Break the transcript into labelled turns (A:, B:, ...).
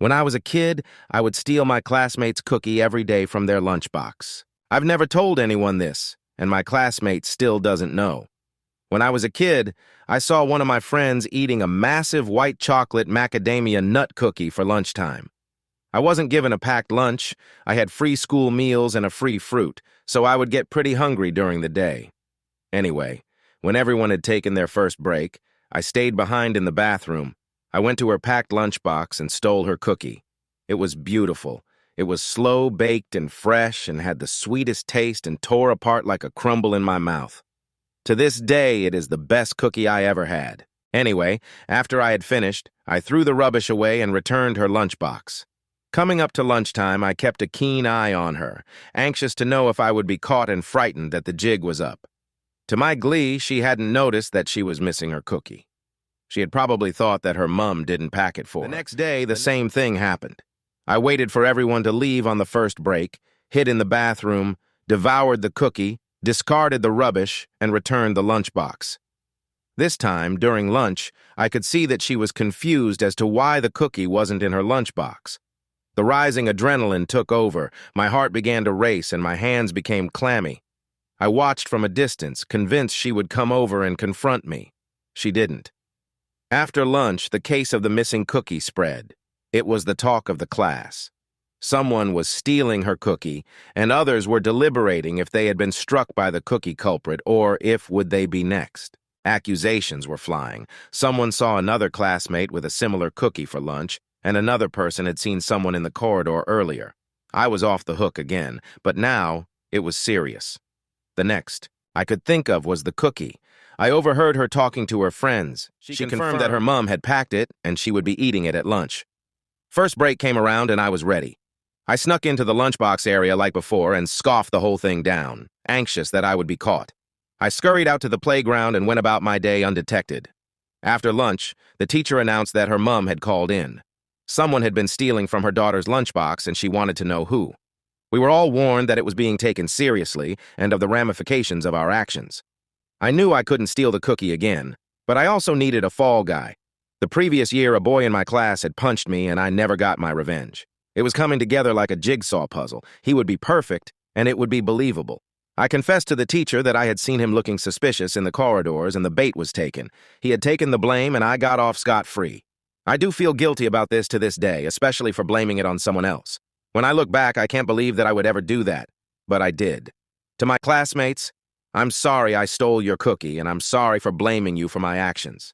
A: When I was a kid, I would steal my classmates' cookie every day from their lunchbox. I've never told anyone this, and my classmate still doesn't know. When I was a kid, I saw one of my friends eating a massive white chocolate macadamia nut cookie for lunchtime. I wasn't given a packed lunch, I had free school meals and a free fruit, so I would get pretty hungry during the day. Anyway, when everyone had taken their first break, I stayed behind in the bathroom. I went to her packed lunchbox and stole her cookie. It was beautiful. It was slow-baked and fresh and had the sweetest taste and tore apart like a crumble in my mouth. To this day, it is the best cookie I ever had. Anyway, after I had finished, I threw the rubbish away and returned her lunchbox. Coming up to lunchtime, I kept a keen eye on her, anxious to know if I would be caught and frightened that the jig was up. To my glee, she hadn't noticed that she was missing her cookie. She had probably thought that her mum didn't pack it for her. The next day, the same thing happened. I waited for everyone to leave on the first break, hid in the bathroom, devoured the cookie, discarded the rubbish, and returned the lunchbox. This time, during lunch, I could see that she was confused as to why the cookie wasn't in her lunchbox. The rising adrenaline took over, my heart began to race, and my hands became clammy. I watched from a distance, convinced she would come over and confront me. She didn't. After lunch, the case of the missing cookie spread. It was the talk of the class. Someone was stealing her cookie, and others were deliberating if they had been struck by the cookie culprit or if would they be next. Accusations were flying. Someone saw another classmate with a similar cookie for lunch, and another person had seen someone in the corridor earlier. I was off the hook again, but now it was serious. The next I could think of was the cookie. I overheard her talking to her friends. She confirmed that her mum had packed it and she would be eating it at lunch. First break came around and I was ready. I snuck into the lunchbox area like before and scoffed the whole thing down, anxious that I would be caught. I scurried out to the playground and went about my day undetected. After lunch, the teacher announced that her mum had called in. Someone had been stealing from her daughter's lunchbox and she wanted to know who. We were all warned that it was being taken seriously and of the ramifications of our actions. I knew I couldn't steal the cookie again, but I also needed a fall guy. The previous year, a boy in my class had punched me and I never got my revenge. It was coming together like a jigsaw puzzle. He would be perfect, and it would be believable. I confessed to the teacher that I had seen him looking suspicious in the corridors and the bait was taken. He had taken the blame and I got off scot-free. I do feel guilty about this to this day, especially for blaming it on someone else. When I look back, I can't believe that I would ever do that, but I did. To my classmates, I'm sorry I stole your cookie, and I'm sorry for blaming you for my actions.